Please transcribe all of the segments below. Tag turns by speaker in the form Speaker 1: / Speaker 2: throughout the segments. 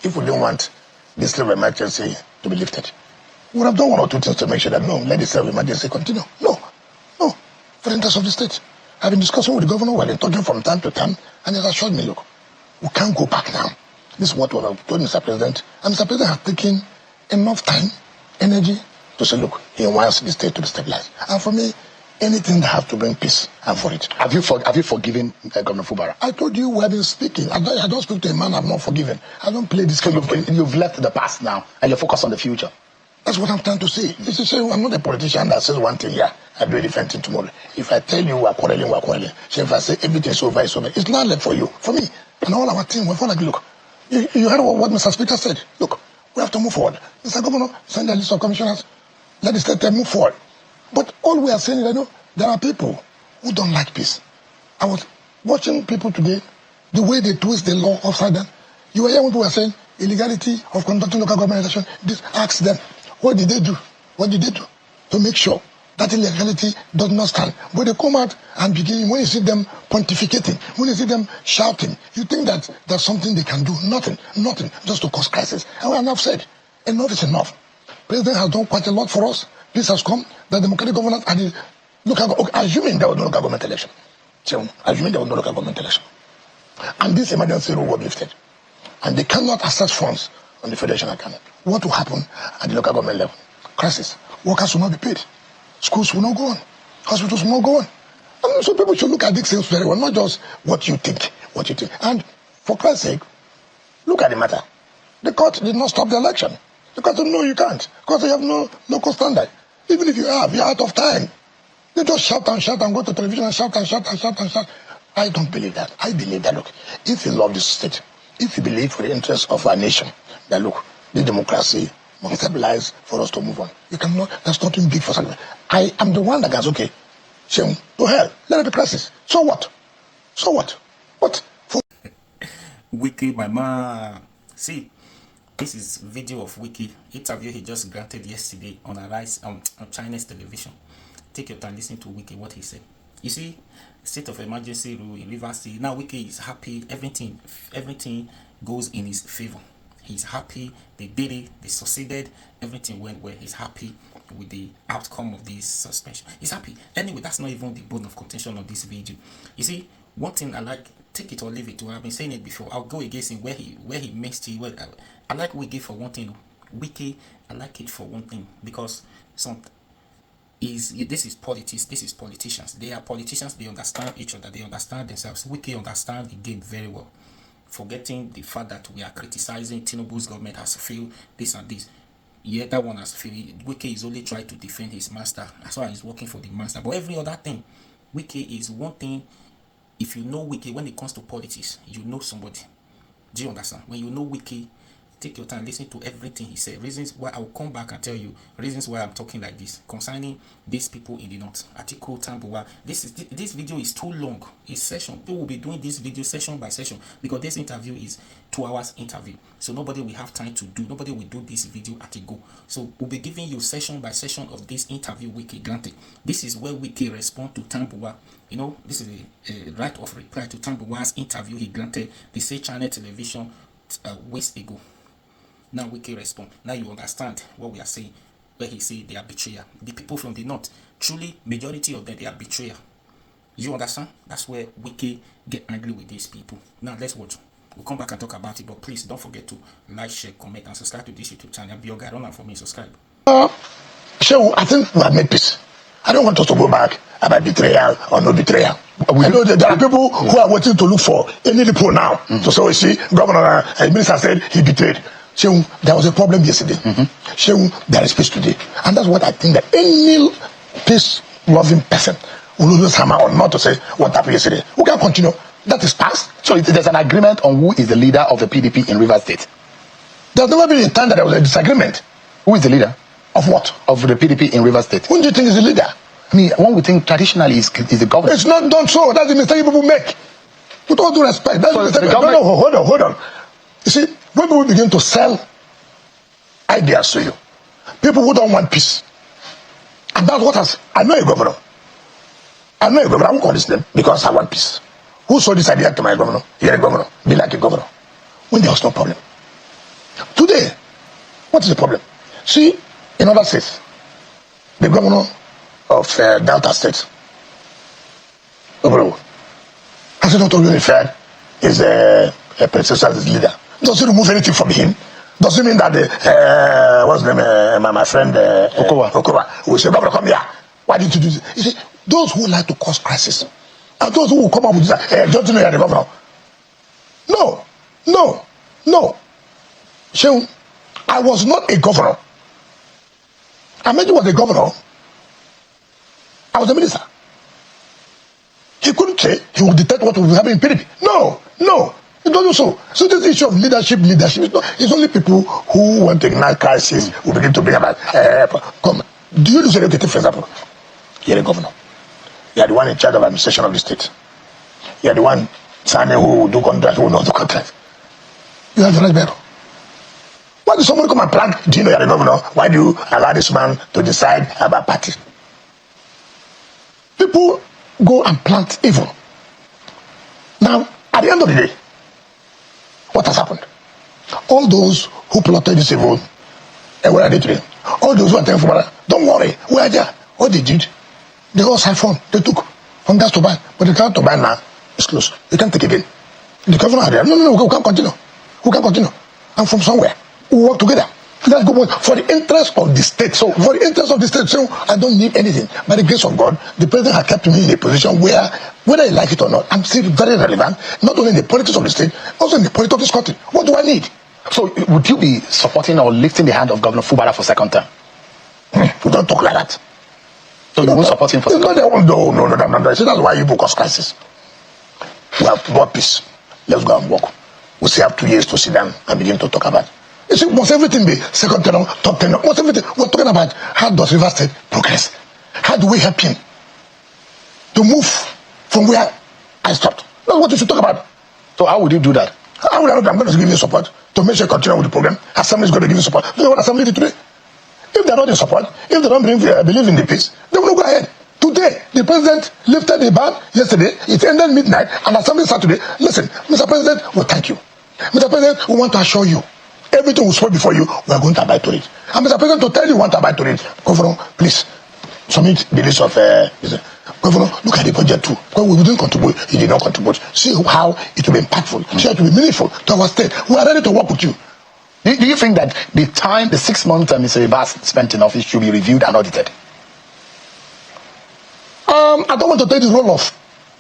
Speaker 1: if we didn't want this state of emergency to be lifted, we would have done one or two things to make sure that no, let this state of emergency continue. No, for the interest of the state. I've been discussing with the governor while talking from time to time, and he has assured me, look, we can't go back now. This is what we have told Mr. President, and Mr. President has taken enough time, energy to say, look, he wants the state to be stabilized. And for me, anything that has to bring peace, I'm for it.
Speaker 2: Have you forgiven Governor Fubara?
Speaker 1: I told you we have been speaking. I don't speak to a man I'm not forgiven. I don't play this kind of game.
Speaker 2: You've left the past now, and you're focused on the future.
Speaker 1: That's what I'm trying to say. This is saying I'm not a politician that says one thing here, I do a different thing tomorrow. If I tell you we're quarreling. So if I say everything's over, it's over. It's not left for you. For me, and all our team, we're like, look, you heard what Mr. Speaker said. Look, we have to move forward. Mr. Governor, send a list of commissioners. Let the state move forward. But all we are saying is, there are people who don't like peace. I was watching people today, the way they twist the law upside down. You were hearing what we were saying, illegality of conducting local government election. This ask them, what did they do? What did they do to make sure that illegality does not stand? But they come out and begin, when you see them pontificating, when you see them shouting, you think that there's something they can do. Nothing, just to cause crisis. And we have enough said, enough is enough. President has done quite a lot for us. Peace has come, the democratic governance, and assuming there was no local government election. Assuming there was no local government election. And this emergency rule was lifted. And they cannot access funds on the federation account. What will happen at the local government level? Crisis. Workers will not be paid. Schools will not go on. Hospitals will not go on. And so people should look at these things very well, not just what you think. And for Christ's sake, look at the matter. The court did not stop the election. The court said, no, you can't. Because they have no local standard. Even if you have, you're out of time. They just shout and go to television and shout. I don't believe that. I believe that, look, if you love this state, if you believe for the interests of our nation, that look, the democracy must stabilize for us to move on. You cannot, there's nothing big for something. I am the one that goes, okay, to hell, let it be crisis. So what? What?
Speaker 3: Wike, my man. See, this is video of Wike interview he just granted yesterday on on Chinese television. Take your time, listen to Wike, what he said. You see, state of emergency rule in Rivers State. Now Wike is happy. Everything goes in his favor. He's happy. They did it. They succeeded. Everything went well. He's happy with the outcome of this suspension. He's happy. Anyway, that's not even the bone of contention of this video. You see, one thing I like, take it or leave it. I've been saying it before. I'll go against him where he missed it. Well, I like Wike for one thing. Wike, I like it for one thing because this is politics. This is politicians. They are politicians. They understand each other. They understand themselves. Wike understands the game very well. Forgetting the fact that we are criticizing Tinubu's government has failed this and this. Yeah, that one has failed. Wike is only trying to defend his master. That's why he's working for the master. But every other thing, Wike is one thing. If you know Wike, when it comes to politics, you know somebody. Do you understand? When you know Wike, take your time, listen to everything he said. Reasons why I will come back and tell you reasons why I'm talking like this concerning these people in the north. Atiku Tambuwal. This video is too long. It's session. People will be doing this video session by session because this interview is 2 hours interview. So nobody will have time to do. Nobody will do this video at a go. So we'll be giving you session by session of this interview Wike granted. This is where Wike respond to Tambuwal. This is a right of reply to Tambuwal's interview he granted the same channel television weeks ago. Now Wike respond. Now you understand what we are saying. Where he say they are betrayer. The people from the north, truly majority of them, they are betrayer. You understand? That's where Wike get angry with these people. Now let's watch. We'll come back and talk about it. But please don't forget to like, share, comment, and subscribe to this YouTube channel. Be your guy. Don't for me, subscribe.
Speaker 1: So I think we have made peace. I don't want us to go back about betrayal or no betrayal. I know that there are people who are waiting to look for any loophole now. So we see Governor and Minister said he betrayed. So there was a problem yesterday. So there is peace today. And that's what I think that any peace-loving person will always hammer on, not to say what happened yesterday. We can continue. That is past.
Speaker 2: So there's an agreement on who is the leader of the PDP in Rivers State.
Speaker 1: There's never been a time that there was a disagreement.
Speaker 2: Who is the leader?
Speaker 1: Of what?
Speaker 2: Of the PDP in Rivers State.
Speaker 1: Who do you think is the leader?
Speaker 2: I mean, one would think traditionally is the government.
Speaker 1: It's not done so. That's the mistake people make. With all due respect. That's
Speaker 2: so
Speaker 1: the mistake.
Speaker 2: government...
Speaker 1: No, hold on. You see, when people begin to sell ideas to you, people who don't want peace, and that's what I know a governor. I won't call his name because I want peace. Who sold this idea to my governor? You're a governor. Be like a governor. When there was no problem. What is the problem? See, in other states, the governor of Delta State, has he not already referred his predecessor as his leader? Does he remove anything from him? Does it mean that what's the name? My friend Okowa will say, Governor, come here. Why did you do this? You see, those who like to cause crisis and those who will come up with this, don't you know you're the governor? No. Shehu, I was not a governor. Aminu was a governor. I was a minister. He couldn't say he would detect what will happen in PDP. No. It doesn't so. So this issue of leadership, it's only people who want to ignite crisis who begin to bring about. Come, do you lose anything, for example? You're a governor. You are the one in charge of administration of the state. You are the one signing who will do contract, who will not do contract. You have the right bearer. Why does someone come and plant? Do you know you're the governor? Why do you allow this man to decide about party? People go and plant evil. Now, at the end of the day, what has happened? All those who plotted this evil, and where are they today? All those who are telling for don't worry, we are there. What they did, they all siphoned, they took from gas to buy, but the gas to buy now is closed. You can't take again. The governor had there. No, we can't continue. We can't continue. I'm from somewhere. We work together. Let's go for the interest of the state. So for the interest of the state, so I don't need anything. By the grace of God, the president has kept me in a position where, whether I like it or not, I'm still very relevant, not only in the politics of the state, also in the politics of this country. What do I need?
Speaker 2: So would you be supporting or lifting the hand of Governor Fubara for second term?
Speaker 1: We don't talk like that.
Speaker 2: So you won't support him for second term?
Speaker 1: No. See, that's why you book us crisis. We have brought peace. Let's go and work. We still have 2 years to sit down and begin to talk about. You see, must everything be second term, top 10? Must everything? We're talking about how does Rivers State progress? How do we help him to move from where I stopped? That's what you should talk about.
Speaker 2: So how would you do that?
Speaker 1: I'm going to give you support to make sure you continue with the program. Assembly is going to give you support. You know what Assembly did today? If they're not in support, if they don't believe in the peace, they will not go ahead. Today, the president lifted the ban yesterday. It ended midnight, and Assembly Saturday. Listen, Mr. President, we thank you. Mr. President, we want to assure you, everything we spoke before you, we are going to abide to it. And Mr. President, to tell you we want to abide to it, Governor, please submit the list of. Governor, look at the budget too. Because we didn't contribute, he did not contribute. See how it will be impactful. See how it will be meaningful to our state. We are ready to work with you.
Speaker 2: Do you think that the 6 months Mr. Rivers spent in office should be reviewed and audited?
Speaker 1: I don't want to take the role of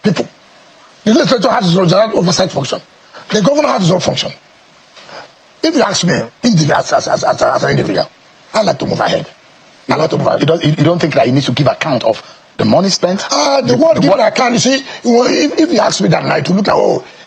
Speaker 1: people. The legislature has its own oversight function. The governor has his own function. If you ask me, as an individual, I like to move ahead.
Speaker 2: You don't think that you need to give account of the money spent?
Speaker 1: The word given account, you see, if you ask me that night to look at,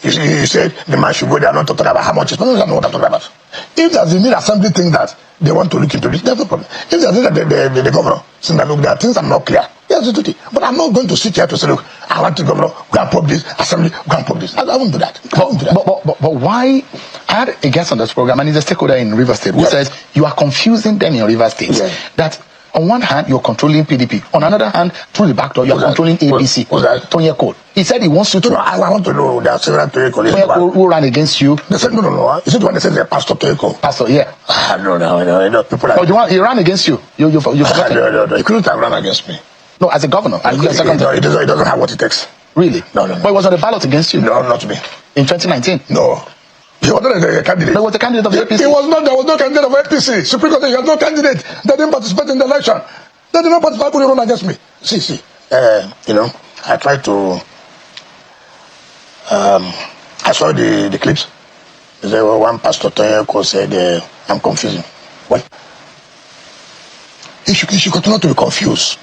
Speaker 1: you said the man should go there not to talk about how much it's spent. I don't know what I'm talking about. If there's a new assembly thing that they want to look into this, there's no problem. If there's that the governor, since I look, there are things I'm not clear. Yes, it's duty. But I'm not going to sit here to say, look, I want the governor, go and probe this, assembly, go and probe this. I won't do that.
Speaker 2: But why? I had a guest on this program, and he's a stakeholder in Rivers State, who says you are confusing them in Rivers State. That on one hand, you're controlling PDP. On another hand, through the back door, you're controlling ABC. Tony Cole. He said he wants you to.
Speaker 1: No, I want to know there are several Tony Cole
Speaker 2: who ran against you.
Speaker 1: They said, no. Is it the one that says they're Pastor Tony Cole?
Speaker 2: Pastor, yeah.
Speaker 1: No. People like
Speaker 2: he ran against you. You
Speaker 1: No. He couldn't have run against me.
Speaker 2: No, as a governor.
Speaker 1: He doesn't have what it takes.
Speaker 2: Really?
Speaker 1: No.
Speaker 2: But it was on the ballot against you.
Speaker 1: No, not me.
Speaker 2: In 2019?
Speaker 1: No. He was not a candidate.
Speaker 2: There was a candidate of the APC.
Speaker 1: There was no candidate of APC. Supreme Court, he has no candidate. They didn't participate in the election. They did not participate, couldn't run against me. See. I tried to. I saw the clips. There was one pastor Tony said, I'm confusing. What? He should continue to be confused.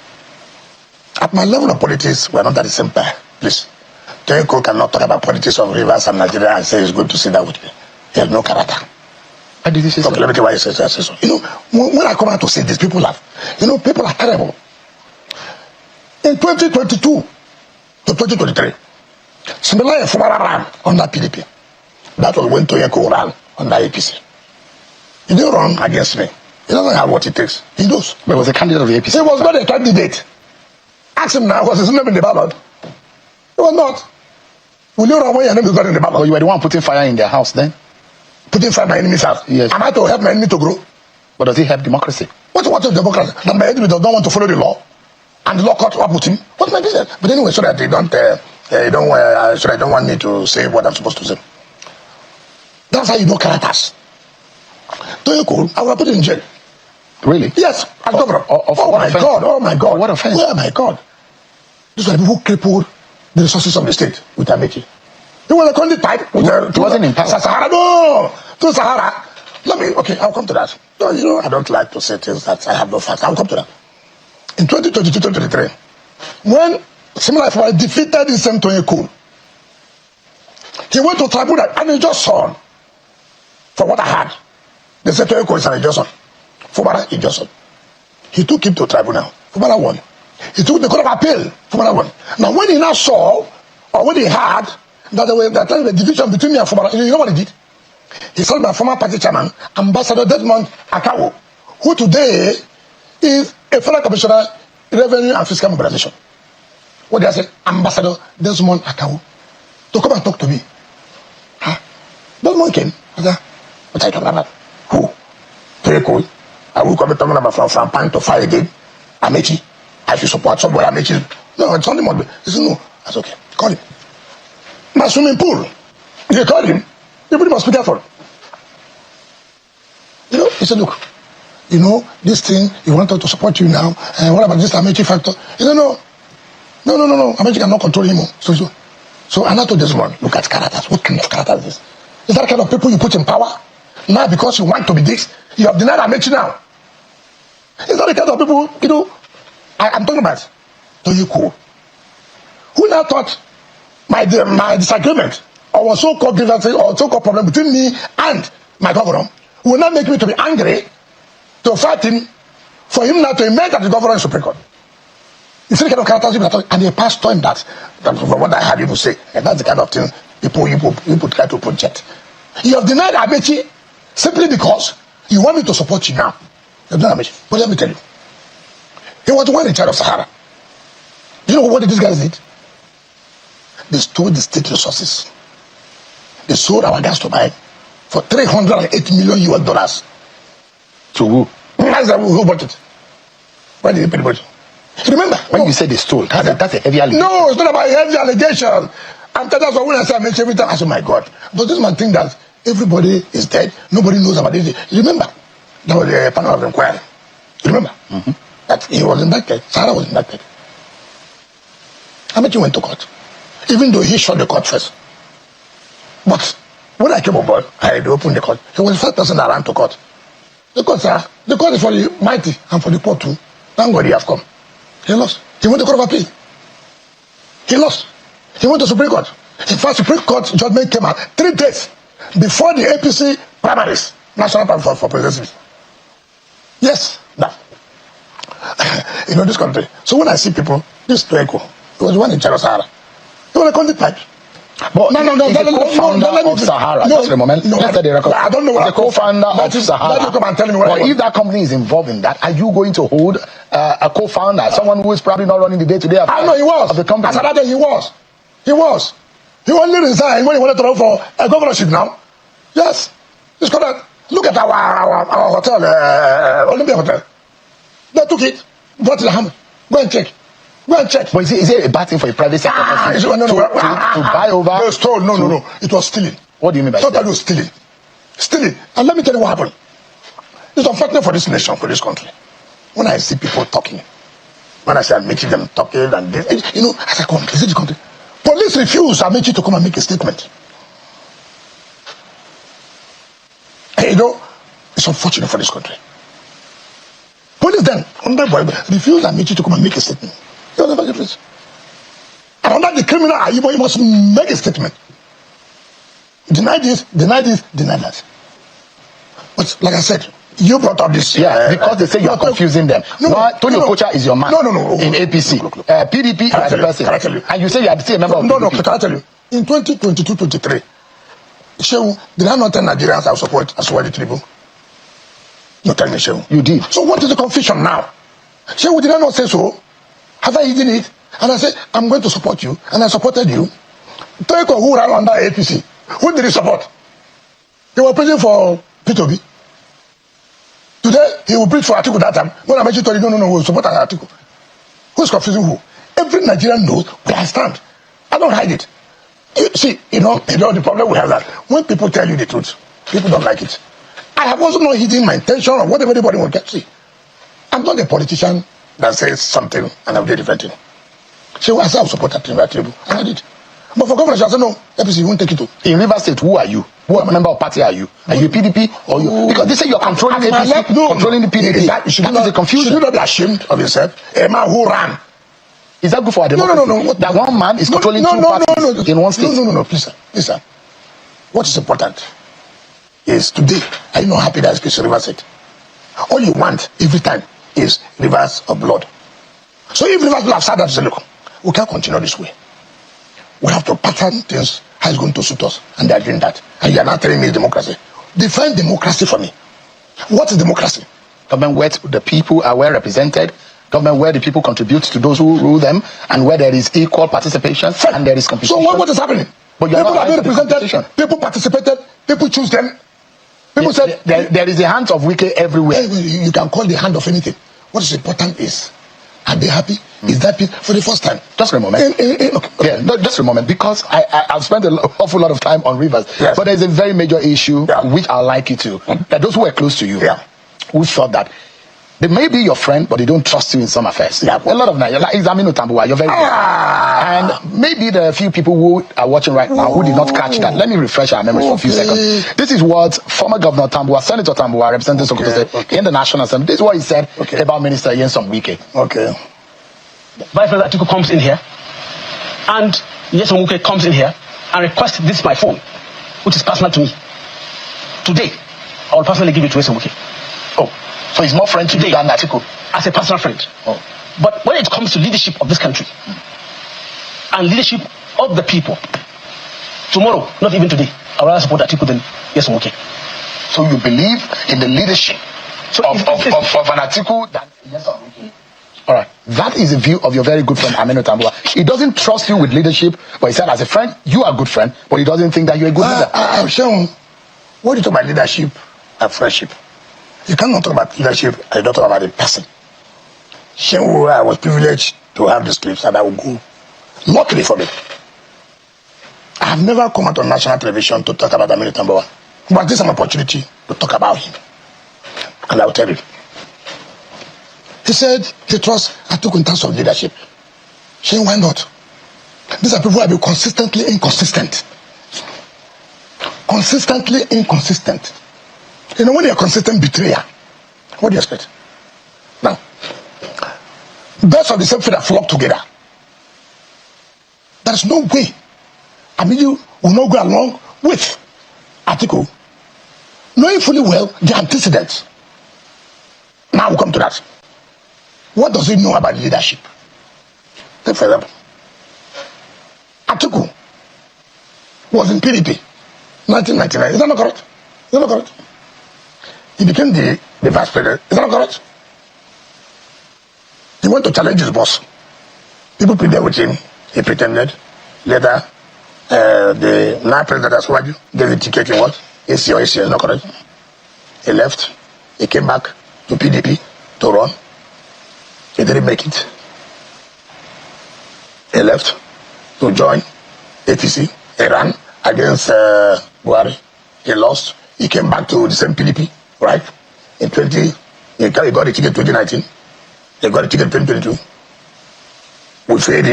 Speaker 1: At my level of politics, we're not at the same time. Please. Tony cannot talk about politics of Rivers and Nigeria and say he's going to sit down with me. He has no character.
Speaker 2: Why did you say so?
Speaker 1: Let me tell you why he says so. When I come out to say this, people laugh. People are terrible. In 2022 to 2023, Similar Fumara ran under PDP. That was when Toyeko ran under APC. He didn't run against me. He doesn't have what it takes. He knows.
Speaker 2: But he was a candidate of the APC.
Speaker 1: He was not a candidate. Ask him now, was his name in the ballot? He was not. Will you run when your name is not in the ballot?
Speaker 2: Well, you were the one putting fire in their house then?
Speaker 1: Putting fire in my enemy's house?
Speaker 2: Yes.
Speaker 1: Am I to help my enemy to grow?
Speaker 2: But does it help democracy?
Speaker 1: What is democracy? That my enemy does not want to follow the law, and the law caught up with him. What's my business? But anyway, so that they don't, so I don't want me to say what I'm supposed to say. That's how you know characters. Toyoko, I will put him in jail.
Speaker 2: Really?
Speaker 1: Yes, as governor.
Speaker 2: Oh my God!
Speaker 1: Oh my God!
Speaker 2: What offense?
Speaker 1: Oh my God! These are the people who crippled the resources of the state with Amechi. He was a conduit pipe.
Speaker 2: It wasn't in power.
Speaker 1: Sahara, no! To Sahara. I'll come to that. No, I don't like to say things that I have no facts. I'll come to that. In 2022-2023, when similar people defeated the same Tony Cool, he went to tribunal and he just saw, from what I heard, they said Tony Cool is an injunction. Fubara injunction. He took him to tribunal. Fubara won. He took the court of appeal. Fubara won. Now when he now saw, or when he heard, that there was a division between me and Fubara, you know what he did? He said my former party chairman, Ambassador Desmond Akawo, who today is a federal commissioner, revenue and fiscal mobilization. What did I say? Ambassador Desmond Akawo, to come and talk to me. Huh? Desmond came. I said, what are you talking about? Who? Very cool. I will come talking about from Pan to fire again. Amechi. I should support somebody. Amechi. No, it's only more. He said, no. That's okay. Call him. My swimming pool. If you call him, everybody must be careful. You know, he said, look, you know, this thing, you want us to support you now, and what about this Amechi factor? He said, no. Amechi cannot control him. So I told this one, look at characters. What kind of character is this? Is that the kind of people you put in power? Now because you want to be this, you have denied Amechi now. Is that the kind of people, you know, I'm talking about? Toyoko, who now thought my disagreement or so-called grievances or so-called problem between me and my governor will not make me to be angry to fight him for him now to emerge at the governor in Supreme Court. You see the kind of characters and they passed on that from what I heard people say, and that's the kind of thing people try to project. You have denied Amechi simply because you want me to support you now. You have denied Amechi. But let me tell you, he was the one in charge of Sahara. You know what these guys did? They stole the state resources. They sold our gas turbine for $308 million US.
Speaker 2: To who?
Speaker 1: That's who bought it. Why did they pay the budget? Remember,
Speaker 2: when you say they stole, that's a heavy allegation.
Speaker 1: No, it's not about a heavy allegation. And that's why when I say I mention everything, I say, my God. But this man think that everybody is dead, nobody knows about this. Remember, there was a panel of inquiry. Remember? That he was indicted, Sarah was indicted. Amechi went to court, even though he shot the court first. But when I came aboard, I opened the court. He was the first person that ran to court. The court is for the mighty and for the poor too. Thank God he has come. He lost. He went to court of appeal. He lost. He went to Supreme Court. In fact, Supreme Court judgment came out 3 days before the APC primaries, national primary for presidency. Yes, that. You know this country. So when I see people, this Tueko, he was one in charge of Sahara. He was a conduit pipe.
Speaker 2: But no, the co-founder of Sahara. Just a moment. Let's let the record.
Speaker 1: I don't know what
Speaker 2: the co-founder of Sahara.
Speaker 1: Come and tell me what
Speaker 2: but if that company is involved in that, are you going to hold a co-founder, someone who is probably not running the day-to-day affairs?
Speaker 1: I know he was.
Speaker 2: Of the company.
Speaker 1: As I said, he was. He only resigned when he wanted to run for a governorship now. Yes. It's correct. Look at our hotel, Olympia Hotel. They took it, brought it to the hammer. Go and check.
Speaker 2: But is it a bad thing for a private sector to buy over?
Speaker 1: They stole. No. It was stealing.
Speaker 2: What do you mean by
Speaker 1: that? It was stealing. Stealing. And let me tell you what happened. It's unfortunate for this nation, for this country. When I see people talking, when I say I'm making them talking and this, you know, I say, come, is it the country? Police refuse Amechi to come and make a statement. You know, it's unfortunate for this country. Police then, refuse Amechi to come and make a statement. And under the criminal, you must make a statement. Deny this, deny that. But like I said, you brought up this.
Speaker 2: Yeah, because they say you are confusing them. Tony Okocha is your man.
Speaker 1: No.
Speaker 2: In APC.
Speaker 1: Look.
Speaker 2: PDP is the person.
Speaker 1: Can I tell you?
Speaker 2: And you say you are still a member of PDP.
Speaker 1: No, can I tell you? In 2022-23, Shehu, did I not tell Nigerians I support Asuwaju Tinubu? No, tell me, Shehu.
Speaker 2: You did.
Speaker 1: So what is the confusion now? Shehu, did I not say so? Have I hidden it? And I said, I'm going to support you. And I supported you. Toyoko, who ran under APC, who did he support? They were praying for P2B. Today, he will preach for Atiku that time. When I mentioned to you, no, we'll support Atiku. Who's confusing who? Every Nigerian knows where I stand. I don't hide it. You know the problem we have that when people tell you the truth, people don't like it. I have also not hidden my intention or whatever anybody will get. See, I'm not a politician that says something and I'll do a different thing. So I said I'll support Atiku, and I did. But for governors, I said no, APC won't take it to.
Speaker 2: In River State, who are you? What member of party are you? Are you PDP or you? Because they say you're controlling APC, controlling the PDP.
Speaker 1: That is a
Speaker 2: confusion.
Speaker 1: Should you not be ashamed of yourself? A man who ran.
Speaker 2: Is that good for a democracy?
Speaker 1: No.
Speaker 2: That one man is controlling two parties in one state.
Speaker 1: No. Please, sir. What is important is today, are you not happy that it's River State? All you want every time is rivers of blood. So if rivers will have said that, say, look, we can't continue this way. We have to pattern things how it's going to suit us, and they are doing that. And you are not telling me democracy. Define democracy for me. What is democracy?
Speaker 2: Government where the people are well represented, government where the people contribute to those who rule them, and where there is equal participation and there is competition.
Speaker 1: So what is happening?
Speaker 2: But
Speaker 1: people are being represented, people participated, people choose them. People said
Speaker 2: there is a hand of Wike everywhere.
Speaker 1: You can call the hand of anything. What is important is, are they happy? Is that for the first time?
Speaker 2: Just for a moment.
Speaker 1: Okay.
Speaker 2: Yeah, no, just for a moment, because I've spent an awful lot of time on rivers.
Speaker 1: Yes.
Speaker 2: But there's a very major issue which I'd like you to, that those who were close to you, who thought that they may be your friend, but they don't trust you in some affairs.
Speaker 1: Yeah.
Speaker 2: A lot of Nigerians, like Aminu Tambuwal, you're very and maybe there are a few people who are watching right now who did not catch that. Let me refresh our memories for a few seconds. This is what former Governor Tambuwal, Senator Tambuwal, representing Sokoto said in the National Assembly. This is what he said about Minister Nyesom Wike.
Speaker 1: Okay.
Speaker 4: Vice President Atiku comes in here, and Nyesom Wike comes in here and requests this my phone, which is personal to me. Today, I will personally give it to Nyesom Wike.
Speaker 2: Oh, so he's more friend to you than Atiku?
Speaker 4: As a personal friend.
Speaker 2: Oh.
Speaker 4: But when it comes to leadership of this country, and leadership of the people, tomorrow, not even today, I will rather support Atiku than Nyesom Wike.
Speaker 2: So you believe in the leadership of an Atiku than Nyesom Wike? All right. That is the view of your very good friend, Aminu Tambuwal. He doesn't trust you with leadership, but he said as a friend, you are a good friend, but he doesn't think that you're a good leader.
Speaker 1: I'm sure when you talk about leadership and friendship, you cannot talk about leadership and you don't talk about a person. I was privileged to have these clips and I will go. Luckily for me, I have never come out on national television to talk about Aminu Tambuwal. But this is an opportunity to talk about him. And I will tell you. He said he trusts Atiku in terms of leadership. Saying why not? These are people who have been consistently inconsistent. Consistently inconsistent. You know, when you're a consistent betrayer, what do you expect? Now, birds of the same feather flock together. There is no way Aminu will not go along with Atiku, knowing fully well the antecedents. Now we'll come to that. What does he know about leadership? Take for example, Atiku was in PDP 1999. Is that not correct? Is that not correct? He became the vice president. Is that not correct? He went to challenge his boss. People pleaded with him. He pretended. Later, the now president Asuwaju gave the ticket in what? AC or AC, is not correct? He left. He came back to PDP to run. He didn't make it. He left to join APC. He ran against Buhari. He lost. He came back to the same PDP, right? He got the ticket in 2019. He got the ticket in 2022. We failed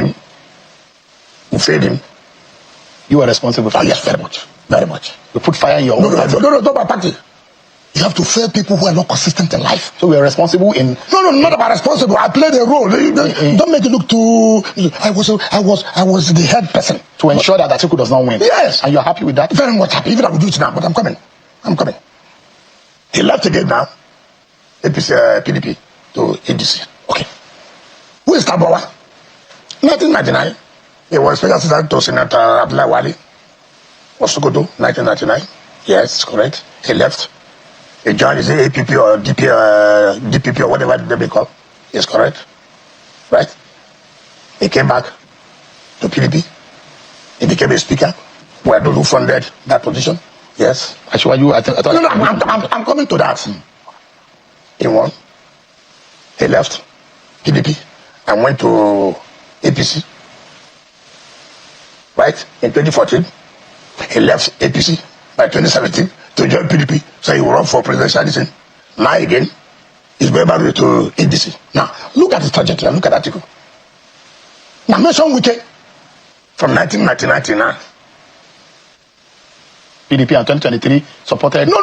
Speaker 1: him.
Speaker 2: You are responsible for
Speaker 1: yes, very much. Very much.
Speaker 2: You put fire in your own life.
Speaker 1: No, not about party. You have to fail people who are not consistent in life.
Speaker 2: So we are responsible in...
Speaker 1: No, not about responsible. I played a role. Don't make it look too... I was the head person.
Speaker 2: To ensure that Atiku does not win.
Speaker 1: Yes.
Speaker 2: And you're happy with that?
Speaker 1: Very much happy. Even I will do it now, but I'm coming. He left again now. APC, PDP to ADC. Okay. Who is Tambuwal? 1999. He was special assistant to Senator Abdullah Wali. Sokoto, 1999. Yes, correct. He left. He joined his APP or DPP or whatever they may call. Yes, correct. Right? He came back to PDP. He became a speaker. Where those who funded that position. Yes.
Speaker 2: Actually, I'm
Speaker 1: coming to that. He won. He left PDP and went to APC. Right? In 2014, he left APC by 2017 to join PDP, so he will run for presidentialism. Now again, he's going back to ADC. Now, look at his trajectory, look at Atiku. Now, Nyesom Wike from 1999 to now.
Speaker 2: PDP and 2023 supported.
Speaker 1: No.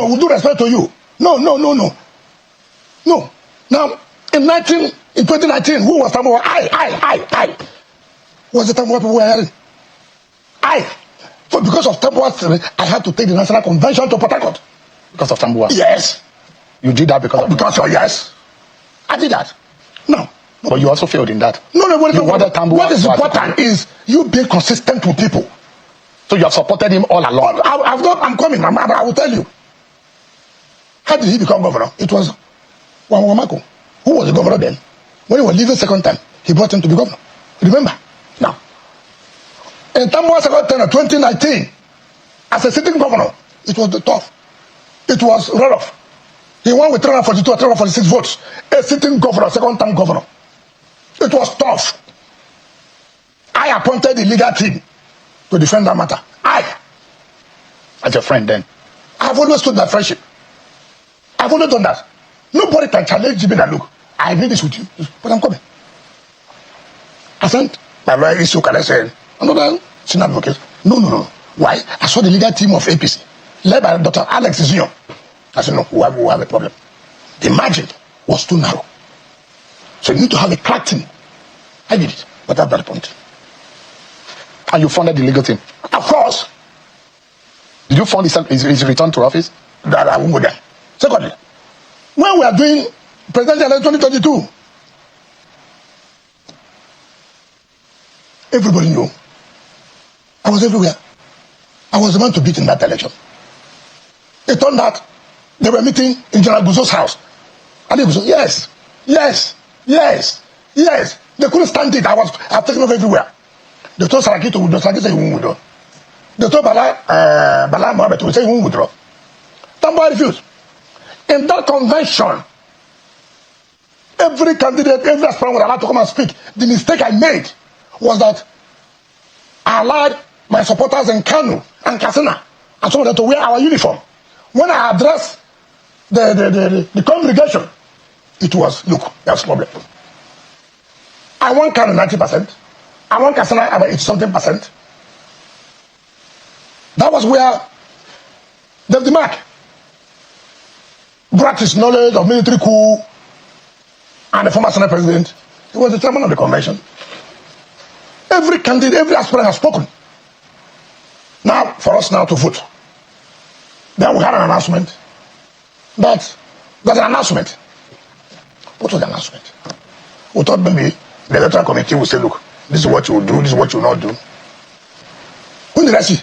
Speaker 1: With due respect to you. No. No. Now, in 2019, who was Tambuwal? I. Was the Tambuwal people were hearing? So because of Tambuwal, I had to take the National Convention to Port Harcourt.
Speaker 2: Because of Tambuwal?
Speaker 1: Yes.
Speaker 2: You did that because
Speaker 1: of yes. I did that. No.
Speaker 2: But you also failed in that.
Speaker 1: No. What is important is you being consistent with people.
Speaker 2: So you have supported him all along.
Speaker 1: I'm coming. I will tell you. How did he become governor? It was Wamako, who was the governor then. When he was leaving second time, he brought him to be governor. Remember? Now, in Tambuwal second term of 2019, as a sitting governor, it was tough. It was runoff. He won with 342 or 346 votes. A sitting governor, second term governor. It was tough. I appointed the legal team to defend that matter.
Speaker 2: As your friend then.
Speaker 1: I've always stood by friendship. I've always done that. Nobody can challenge me that look. I agree this with you, but I'm coming. I sent my lawyer issue, and I said, another senior advocate. No. Why? I saw the legal team of APC, led by Dr. Alex Zion. I said, no, we have a problem. The margin was too narrow. So you need to have a crack team. I did it, but that's not the point.
Speaker 2: And you funded the legal team?
Speaker 1: Of course.
Speaker 2: Did you fund his return to office?
Speaker 1: That I won't go there. Secondly, when we are doing presidential election 2022, everybody knew. I was everywhere. I was the man to beat in that election. It turned out they were meeting in General Guzo's house. And they said, yes. They couldn't stand it. I've taken off everywhere. They told Saraki to withdraw. Saraki said he won't withdraw. They told Bala Mohammed to say he won't withdraw. Tambuwal refused. In that convention, every candidate, every aspirant was allowed to come and speak. The mistake I made was that I allowed my supporters in Kanu and Katsina and some of them to wear our uniform. When I addressed the congregation, it was, look, there's a problem. I want Kanu 90%. I want Katsina about 80-something%. That was where the mark brought his knowledge of military coup and the former Senate president. He was the chairman of the convention. Every candidate, every aspirant has spoken. Now, for us now to vote. Then we had an announcement. There's an announcement. What was the announcement? We thought maybe the electoral committee would say, look, this is what you will do, this is what you will not do. When did I see?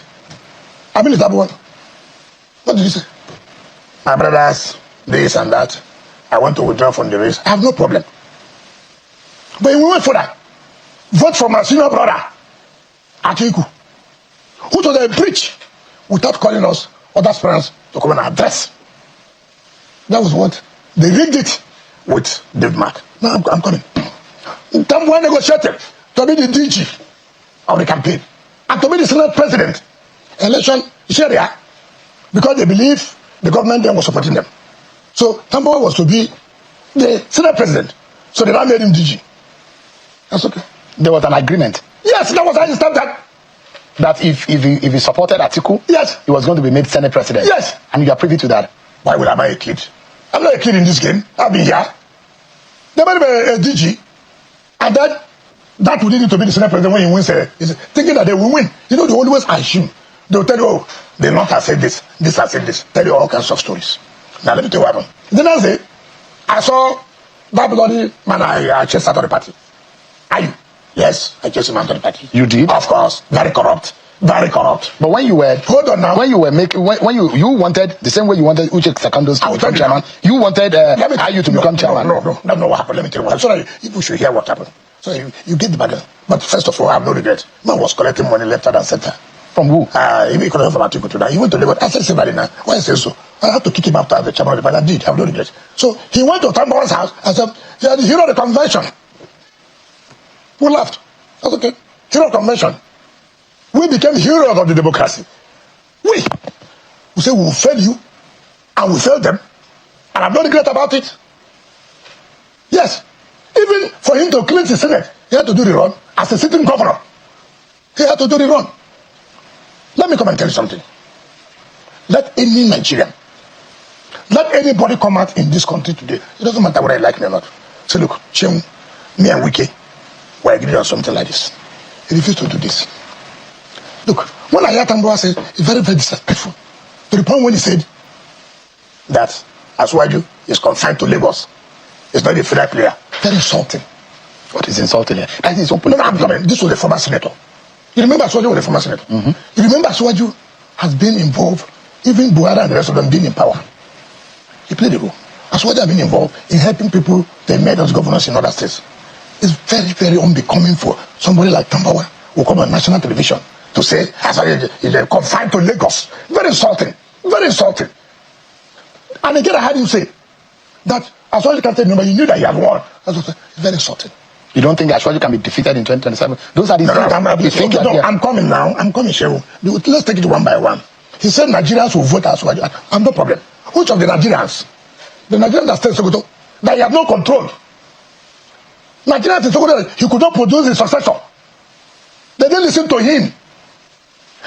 Speaker 1: Aminu Tambuwal. What did you say? My brothers, this and that. I want to withdraw from the race. I have no problem. But we went for that. Vote for my senior brother, Atiku, who told them preach without calling us other aspirants to come and address. That was what they rigged it with Dave Mark. Now I'm coming. Tambuwal negotiated to be the DG of the campaign and to be the Senate president. Election Sharia, because they believe the government then was supporting them. So Tambuwal was to be the Senate president. So they now made him DG. That's okay.
Speaker 2: There was an agreement.
Speaker 1: Yes, that was how you started that.
Speaker 2: That if he supported Atiku,
Speaker 1: yes,
Speaker 2: he was going to be made Senate president.
Speaker 1: Yes.
Speaker 2: And you are privy to that.
Speaker 1: Why would I buy a kid? I'm not a kid in this game. I've been here. They made him a DG. And that would need to be the Senate president when he wins. Thinking that they will win. You know, they always assume. They will tell you, oh, the North has said this has said this. Tell you all kinds of stories. Now, let me tell you what happened. The next day, I saw that bloody man I chased out of the party. Are you? Yes, I chased him out of the party.
Speaker 2: You did?
Speaker 1: Of course. Very corrupt. Very corrupt.
Speaker 2: But when you were...
Speaker 1: Hold on now.
Speaker 2: When you were making... When you wanted... The same way you wanted Uche Secondos to become chairman, you wanted Ayu to become chairman.
Speaker 1: No. That's not what happened. Let me tell you what. So that people should hear what happened. So you get the background. But first of all, I have no regret. Man was collecting money left, right, and center.
Speaker 2: From who?
Speaker 1: He collected from Atiku to that. He went to Lagos. I said, now. Why is it so? I had to kick him out as the chairman of the party. I did. I have no regret. So he went to Tambuwal's house and said, "You are the hero of the convention." We laughed. That's okay. Hero of convention. We became heroes of the democracy. We say we will fail you, and we failed them, and I have no regret about it. Yes. Even for him to cleanse the Senate, he had to do the run as a sitting governor. He had to do the run. Let me come and tell you something. Let any Nigerian, let anybody come out in this country today, it doesn't matter whether I like me or not, say, look, Nyesom, me and Wike were agreed on something like this. He refused to do this. Look, when I heard Tambuwal say, it's very, very disrespectful. To the point when he said that Asuwaju is confined to Lagos. It's not a fair player. Very insulting.
Speaker 2: What is insulting here? That is open.
Speaker 1: No, I'm coming. This was a former senator. You remember Asuwaju was a former senator? You remember Asuwaju has been involved, even Buhari and the rest of them being in power. He played a role. Asuwaju has been involved in helping people they made as governors in other states. It's very, very unbecoming for somebody like Tambuwal who come on national television to say Asuwaju is confined to Lagos. Very insulting. Very insulting. And again, I heard him say that Asuwaju can't say no, but you knew that he had won. That's very insulting.
Speaker 2: You don't think Asuwaju can be defeated in 2027? Those are the things.
Speaker 1: I'm coming now. I'm coming, Shehu. Let's take it one by one. He said Nigerians will vote Asuwaju. I have no problem. Which of the Nigerians? The Nigerians that stay in Sokoto, that he has no control. Nigerians in Sokoto, he could not produce his successor. They didn't listen to him.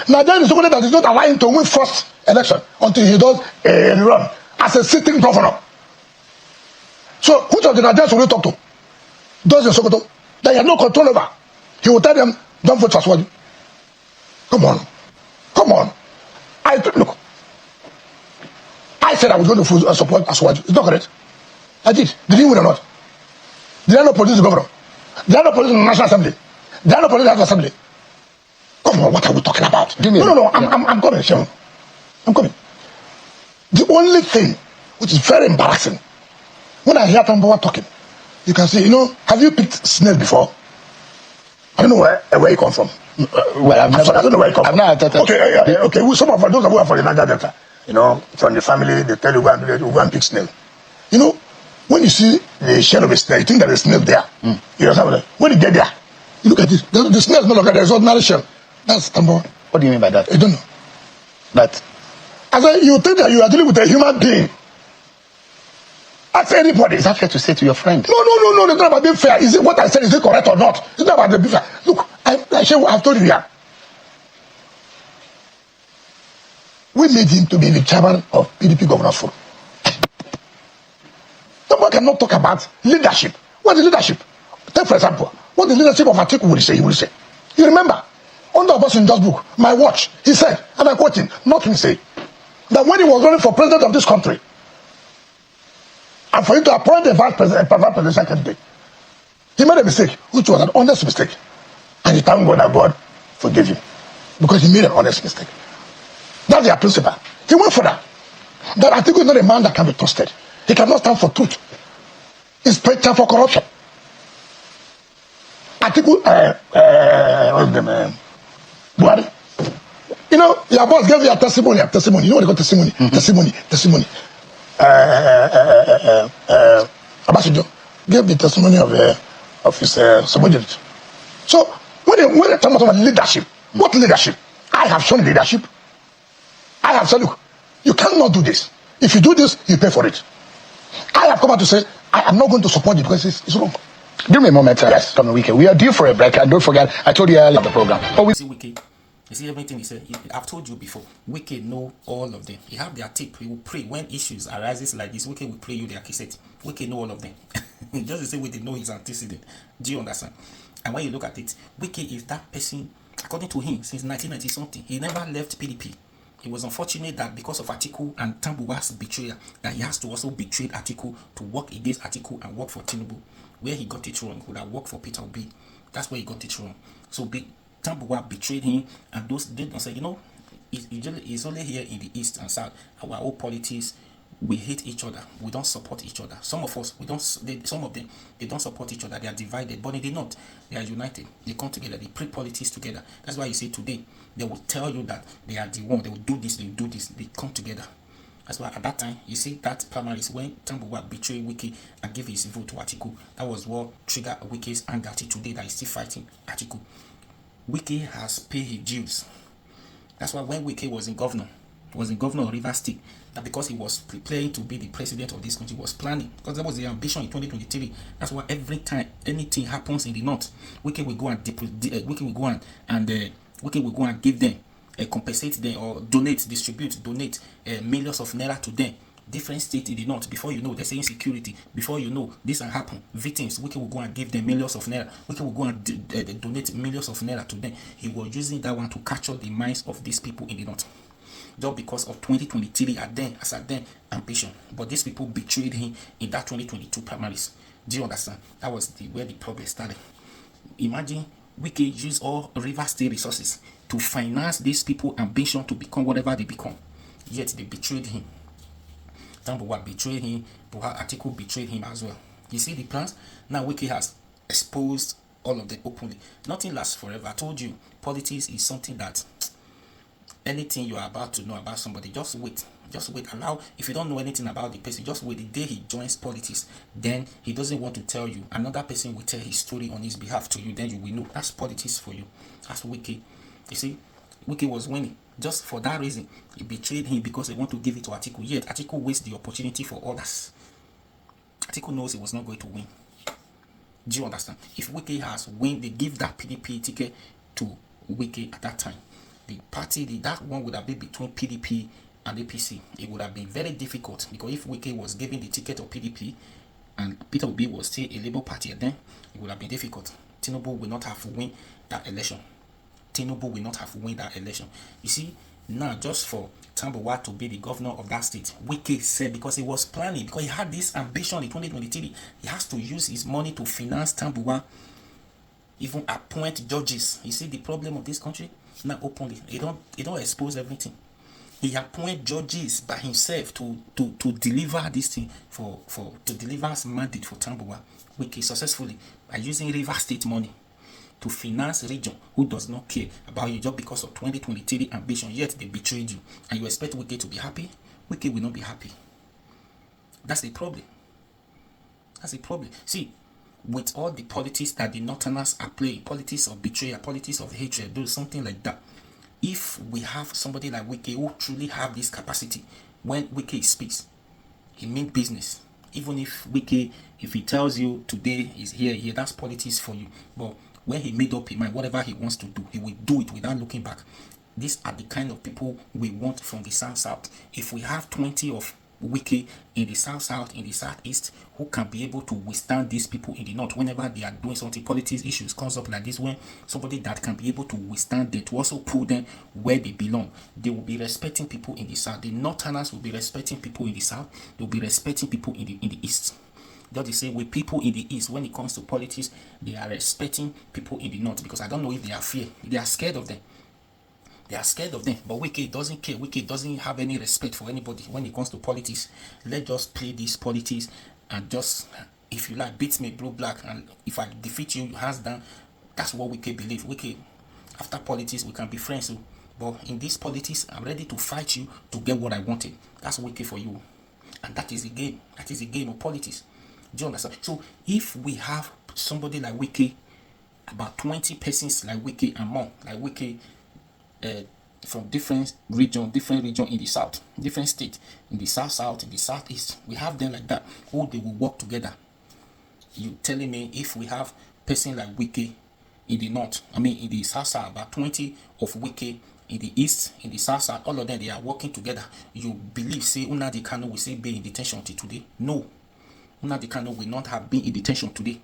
Speaker 1: Nigerians in Sokoto that is not allowing him to win first election until he does a run as a sitting governor. So which of the Nigerians will you talk to? Those in Sokoto that he has no control over. He will tell them, don't vote for Asuwaju. Come on. Come on. Look. I said I was going to support Asuwaju. It's not correct. I did. Did he win or not? Did I not produce the governor? Did I not produce the National Assembly? Did I not produce the House Assembly? Come on, what are we talking about? No. I'm coming, Shehu. I'm coming. The only thing which is very embarrassing, when I hear Tambuwal talking, you can see, have you picked snail before? I don't know where you come from.
Speaker 2: Well, I
Speaker 1: don't know where you come from. Okay. Well, some of those who are from the Niger Delta, from the family, they tell you go and pick snail. When you see the shell of a snail, you think there is a snail there. You know, when you get there, you look at it. The snail is no longer there. It's ordinary shell. That's Tambuwal.
Speaker 2: What do you mean by that?
Speaker 1: I don't know.
Speaker 2: But
Speaker 1: as you think that you are dealing with a human being. Ask anybody.
Speaker 2: Is that fair to say to your friend?
Speaker 1: No. It's not about being fair. Is it what I said? Is it correct or not? It's not about being fair. Look, I've told you here. We made him to be the chairman of PDP Governors Forum. Someone cannot talk about leadership. What is leadership? Take, for example, what the leadership of Atiku will say. He will say. You remember, under Obasanjo's book, My Watch, he said, and I'm quoting, not him say, that when he was running for president of this country, and for him to appoint a vice presidential candidate, he made a mistake, which was an honest mistake. And he thanked God that God forgave him. Because he made an honest mistake. That's their principle. He went for that. That Atiku is not a man that can be trusted. He cannot stand for truth. He's preaching for corruption. Atiku, what's the name? Buhari. Your boss gave you a testimony. You know what they call testimony? Testimony. Abasanjo gave the testimony of his subordinate. So when they talk about leadership, what leadership? I have shown leadership. I have said, look, you cannot do this. If you do this, you pay for it. I have come out to say, I am not going to support you because it's wrong.
Speaker 2: Give me a moment, yes. Come on, Wike. We are due for a break, and don't forget, I told you earlier in the program.
Speaker 3: See Wike. You see everything he said. I've told you before. Wike know all of them. He have their tip. He will pray when issues arises like this. Wike will pray you their cassette. Wike know all of them. Just the same way they know his antecedent. Do you understand? And when you look at it, Wike is that person. According to him, since 1990 something, he never left PDP. It was unfortunate that because of Atiku and Tambuwal's betrayal, that he has to also betray Atiku to work against Atiku and work for Tinubu. Where he got it wrong, would have worked for Peter Obi. That's where he got it wrong. So Tambuwal betrayed him, and those did not say, it's only here in the east and south. Our old politics, we hate each other. We don't support each other. Some of us, some of them, they don't support each other. They are divided, but they not. They are united. They come together. They pre politics together. That's why you see today, they will tell you that they are the one. They will do this. They will do this. They come together. That's why at that time, you see that primaries when Tambuwal betrayed Wike and gave his vote to Atiku, that was what triggered Wike's anger till today that he's still fighting Atiku. Wike has paid his dues. That's why when Wike was in governor of Rivers State, that because he was preparing to be the president of this country, he was planning, because that was the ambition in 2023. That's why every time anything happens in the north, Wike will go and Wike will go and give them, compensate them or distribute millions of naira to them. Different states in the north, before you know, they're saying security. Before you know, this will happen. Victims, Wike will go and give them millions of naira. Wike will go and donate millions of naira to them. He was using that one to capture the minds of these people in the north. Just because of 2023 as at then ambition. But these people betrayed him in that 2022 primaries. Do you understand? That was where the problem started. Imagine Wike used all River State resources to finance these people's ambition to become whatever they become. Yet they betrayed him. Tambuwal betrayed him, Atiku betrayed him as well. You see the plans? Now Wike has exposed all of them openly. Nothing lasts forever. I told you, politics is something that anything you are about to know about somebody, just wait. Just wait. Allow, if you don't know anything about the person, just wait. The day he joins politics, then he doesn't want to tell you. Another person will tell his story on his behalf to you. Then you will know. That's politics for you. That's Wike. You see, Wike was winning. Just for that reason, he betrayed him because he want to give it to Atiku. Yet Atiku wastes the opportunity for others. Atiku knows he was not going to win. Do you understand? If Wike has win, they give that PDP ticket to Wike at that time. The party, that one would have been between PDP and APC. It would have been very difficult, because if Wike was given the ticket of PDP and Peter Obi was still a Labour Party, then it would have been difficult. Tinubu will not have win that election. Tinubu will not have win that election. You see, now just for Tambuwal to be the governor of that state, Wike said, because he was planning, because he had this ambition in 2023, he has to use his money to finance Tambuwal, even appoint judges. You see the problem of this country? Now openly, he don't expose everything. He appoint judges by himself to deliver this thing to deliver his mandate for Tambuwal. Wike successfully by using River State money to finance region who does not care about you just because of 2023 ambition. Yet they betrayed you, and you expect Wike to be happy. Wike will not be happy. That's the problem. That's the problem. See, with all the politics that the Northerners are playing, politics of betrayal, politics of hatred, do something like that. If we have somebody like Wike who truly have this capacity, when Wike speaks, he means business. Even if Wike, if he tells you today is here, that's politics for you. But when he made up his mind, whatever he wants to do, he will do it without looking back. These are the kind of people we want from the South. If we have 20 of Wike in the South, in the Southeast, who can be able to withstand these people in the North whenever they are doing something, politics issues comes up like this, when somebody that can be able to withstand them, to also put them where they belong, they will be respecting people in the South. The Northerners will be respecting people in the South. They will be respecting people in the East. Just the same way people in the East, when it comes to politics, they are respecting people in the North, because I don't know if they are fear. They are scared of them. They are scared of them. But Wike doesn't care. Wike doesn't have any respect for anybody when it comes to politics. Let's just play this politics and just, if you like, beat me blue black, and if I defeat you, hands down. That's what Wike believe. Wike, after politics, we can be friends. But in this politics, I'm ready to fight you to get what I wanted. That's Wike for you. And that is the game. That is the game of politics. Do you understand? So if we have somebody like Wike, about 20 persons like Wike and more, like Wike, from different region in the South, different state, in the South, in the Southeast, we have them like that, who they will work together. You telling me if we have person like Wike in the North, in the South, about 20 of Wike in the East, in the South, all of them, they are working together. You believe, say, Nnamdi Kanu will say be in detention till today? No. Nnamdi Kanu will not have been in detention today.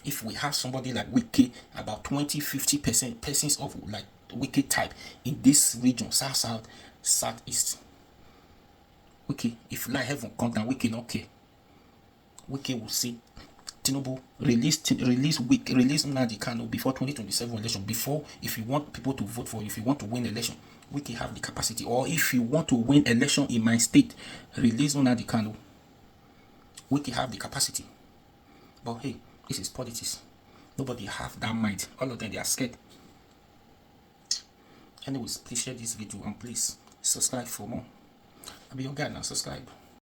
Speaker 3: If we have somebody like Wike, about 20-50% persons of like Wike type in this region, South, Southeast, Wike, if like heaven come down, Wike not care. Wike will say, Tinubu, release Nnamdi Kanu before 2027 election. Before, if you want people to vote for you, if you want to win election, Wike have the capacity. Or if you want to win election in my state, release Nnamdi Kanu. Wike have the capacity. But hey, this is politics. Nobody have that mind. All of them, they are scared. Anyways, please share this video and please subscribe for more. I'll be your guy now. Subscribe.